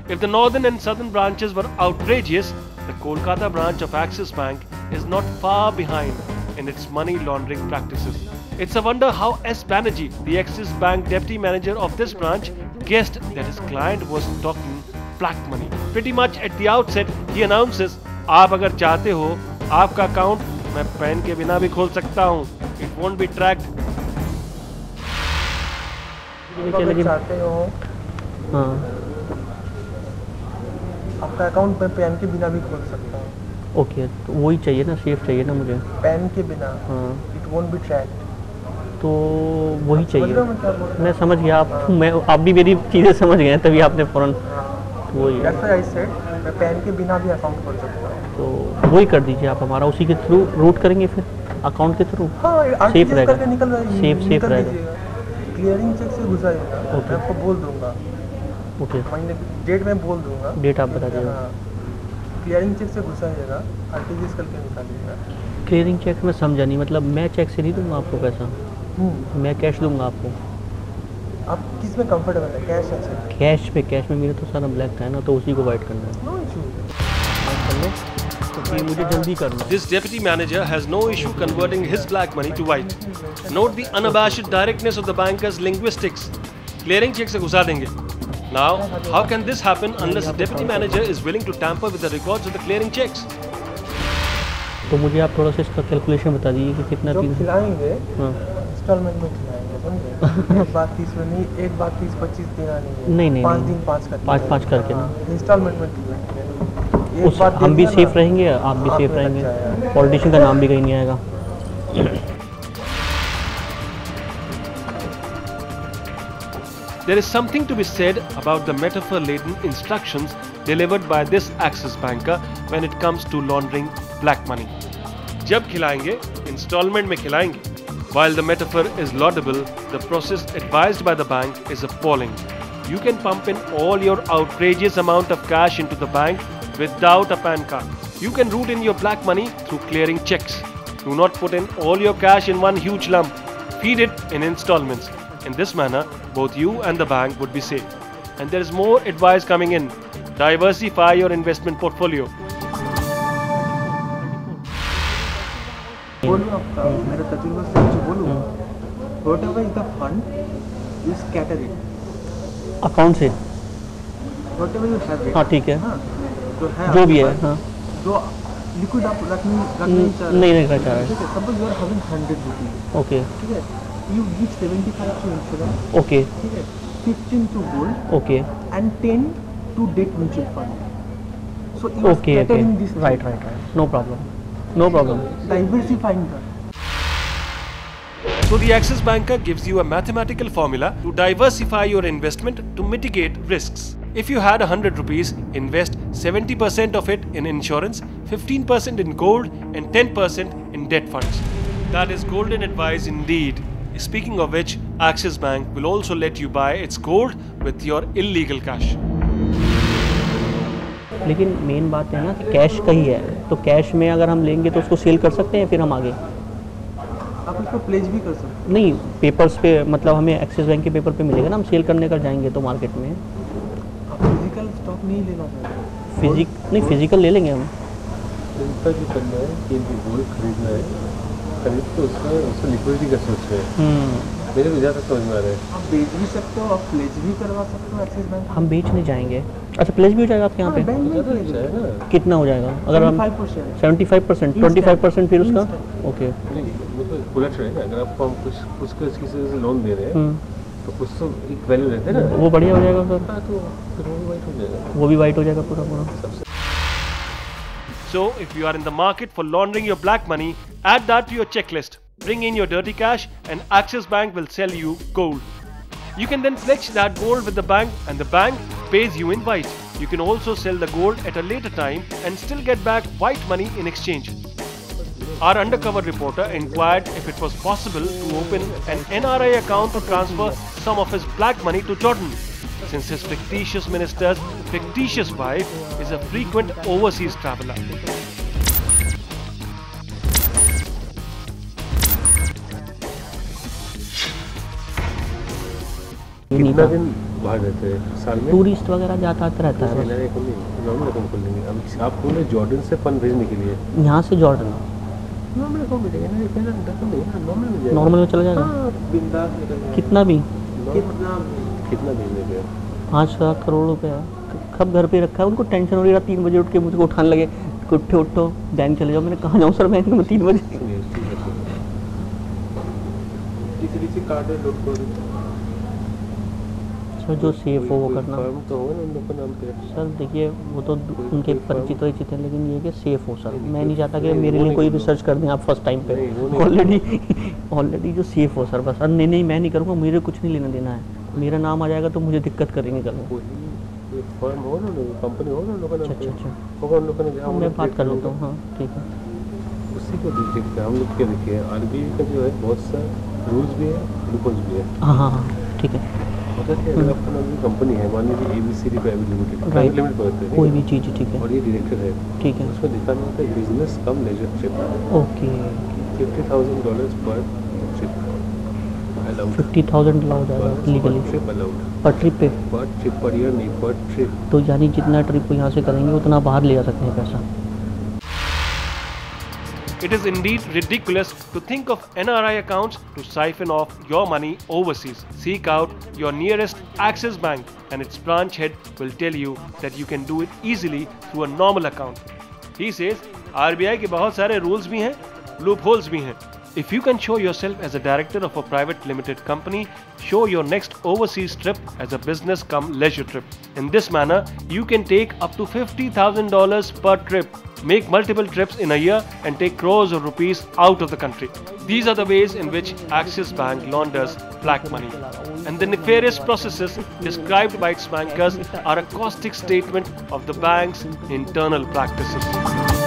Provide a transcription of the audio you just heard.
If the northern and southern branches were outrageous, the Kolkata branch of Axis Bank is not far behind in its money laundering practices. It's a wonder how S. Banerjee, the Axis Bank deputy manager of this branch, guessed that his client was talking black money. Pretty much at the outset, he announces, "आप अगर चाहते हो, आपका account मैं pan के बिना भी खोल सकता हूँ. It won't be tracked." अगर चाहते हो, हाँ, आपका अकाउंट मैं पैन के बिना भी खोल सकता हूँ। ओके, तो वही चाहिए ना, सेफ चाहिए ना मुझे। पैन के बिना, हाँ, इट वोंट बी ट्रैक्ड। तो वही चाहिए। मैं समझ गया, आप भी मेरी चीज़ें समझ गए, तभी आपने फ़ौरन वही। आई सेड मैं पैन के बिना भी अकाउंट खोल सकता हूँ। तो वही कर दीजिए आप, हमारा उसी के थ्रू रूट करेंगे फिर अकाउंट के थ्रू। हाँ, सेफ रहेगा, सेफ रहेगा। क्लियरिंग चेक से गुजारेगा, मैं आपको बोल दूंगा। ओके, डेट में बोल दूंगा, डेट आप बता दीजिएगा। क्लियरिंग चेक से घुसाइएगा, आरटीजीएस करके निकालिएगा। क्लियरिंग चेक में समझा नहीं, मतलब मैं चेक से नहीं दूंगा आपको पैसा, मैं कैश दूंगा आपको। आप किस में कंफर्टेबल है, कैश है? कैश में मेरा तो सारा ब्लैक था ना, तो उसी को वाइट करना है। नो इशू, तो मुझे जल्दी करना है। This deputy manager has no issue converting his black money to white. Note the unabashed directness of the banker's linguistics. Clearing check से घुसा देंगे. Now, how can this happen unless the deputy manager is willing to tamper with the records of the clearing checks? तो मुझे आप थोड़ा सा इसका calculation बता दीजिए कि कितना खिलाएंगे, इंस्टॉलमेंट में खिलाएंगे, समझे? एक बार 30 में नहीं, एक बार 30-25 देना नहीं, 5 दिन 5 करके ना इंस्टॉलमेंट में खिलाएंगे। उस हम भी सेफ रहेंगे, आप भी सेफ रहेंगे, पॉलिटिशियन का नाम भी कहीं नहीं आएगा। There is something to be said about the metaphor-laden instructions delivered by this Axis banker when it comes to laundering black money. जब खिलाएंगे, installment में खिलाएंगे. While the metaphor is laudable, the process advised by the bank is appalling. You can pump in all your outrageous amount of cash into the bank without a PAN card. You can route in your black money through clearing checks. Do not put in all your cash in one huge lump. Feed it in installments. In this manner, both you and the bank would be safe. And there is more advice coming in. Diversify your investment portfolio. बोलूँ आपका, मेरा तजुर्बा से कुछ बोलूँ। Whatever is the fund, you scatter it. Account से? Whatever you have it. हाँ, ठीक है। जो भी है, हाँ। जो लिक्विड आप रखने नहीं रखना चाह रहे। Suppose you are having 100 rupees. Okay. ठीक है। You give 75 to insurance. Okay. ठीक है। 15 to gold. Okay. And 10 to debt mutual fund. So you are scattering this. Right. No problem. Diversifying that. So the Axis banker gives you a mathematical formula to diversify your investment to mitigate risks. If you had 100 rupees, invest 70% of it in insurance, 15% in gold and 10% in debt funds. That is golden advice indeed. Speaking of which, Axis Bank will also let you buy its gold with your illegal cash. लेकिन main बात है ना कि cash का ही है, तो cash में अगर हम लेंगे तो उसको सेल कर सकते हैं, फिर हम आगे आप उसको प्लेज भी कर सकते हैं। नहीं, पेपर्स पे, मतलब हमें एक्सिस बैंक के पेपर पे मिलेगा ना, हम सेल करने का जाएंगे तो मार्केट में। फिजिकल स्टॉक नहीं लेना है, फिजिकल ले लेंगे हम। करना है कि गोल्ड खरीदना है, खरीद तो उसका लिक्विडिटी का सोच रहे हैं। मेरे को ज़्यादा समझ में आ रहा है। आप बेच भी सकते हो, आप प्लेज भी करवा सकते हो एक्सिस बैंक। हम बेचने जाएंगे। अच्छा, प्लेज भी हो जाएगा आपके यहाँ पे? कितना हो जाएगा अगर हम 75%? 25% फिर उसका? ओके, वो तो बुलेट है ना, अगर आपको हम कुछ किसी से लोन दे रहे हैं तो कुछ तो एक वैल्यू रहता है ना, वो बढ़िया हो जाएगा सर। तो फिर वो भी वाइट हो जाएगा। वो भी वाइट हो जाएगा पूरा। So, if you are in the market for laundering your black money, add that to your checklist. Bring in your dirty cash and Axis Bank will sell you gold. You can then pledge that gold with the bank and the bank pays you in white. You can also sell the gold at a later time and still get back white money in exchange. Our undercover reporter inquired if it was possible to open an NRI account to transfer some of his black money to Jordan, since his fictitious minister's fictitious wife is a frequent overseas traveler. कितना दिन बाहर रहते हैं साल में? Tourist वगैरह जाता रहता है। नॉर्मल अकाउंट खोल लेंगे हम। आप खोले जॉर्डन से फंड भेजने के लिए? यहाँ से जॉर्डन नॉर्मल अकाउंट मिलेगा ना, नॉर्मल में चला जाएगा। कितना भी कितना भेजने के? 5 करोड़ रुपए है, कब घर पे रखा है। उनको टेंशन हो रही है 3 बजे उठ के मुझको उठाने लगे, उठो बैंक चले जाओ। मैंने कहाँ जाऊँ सर बैंक में 3 बजे। सर जो सेफ हो वो करना तो होगा ना उन लोगों के नाम पे। सर देखिए वो तो उनके परिचित है, लेकिन ये कि सेफ हो सर। मैं नहीं चाहता कि मेरे लिए कोई रिसर्च कर दें आप फर्स्ट टाइम पे। ऑलरेडी जो सेफ हो सर बस। नहीं मैं नहीं करूँगा, मुझे कुछ नहीं लेना देना है। मेरा नाम आ जाएगा तो मुझे दिक्कत करेंगे कल। फर्म हो ना, कंपनी हो ना लोगों ने। अच्छा होगा उन लोगों ने। मैं बात कर लेता हूँ। हाँ ठीक है। उसी को देखते हम लोग क्या देखिए, आरबीआई का जो है बहुत सा रूल्स भी है, लूपहोल्स भी है। हाँ ठीक है। अगर आपका नाम कंपनी है, मान लीजिए ABCD प्राइवेट लिमिटेड, लिमिटेड करते हैं कोई भी चीज़, ठीक है। और ये डायरेक्टर है, ठीक है। उसमें दिखाना होता है बिजनेस कम लेजर ट्रिप। ओके। $50,000 पर ट्रिप अलाउड। 50,000 अलाउड है लीगली ट्रिप अलाउड पर ट्रिप पे? पर ट्रिप पर ईयर नहीं, पर ट्रिप। तो यानी जितना ट्रिप यहाँ से करेंगे उतना बाहर ले जा सकते हैं पैसा। It is indeed ridiculous to think of NRI accounts to siphon off your money overseas. Seek out your nearest Axis Bank and its branch head will tell you that you can do it easily through a normal account. He says, RBI के बहुत सारे rules भी हैं, loopholes भी हैं. If you can show yourself as a director of a private limited company, show your next overseas trip as a business cum leisure trip. In this manner, you can take up to $50,000 per trip. Make multiple trips in a year and take crores of rupees out of the country. These are the ways in which Axis Bank launders black money. And the nefarious processes described by its bankers are a caustic statement of the bank's internal practices.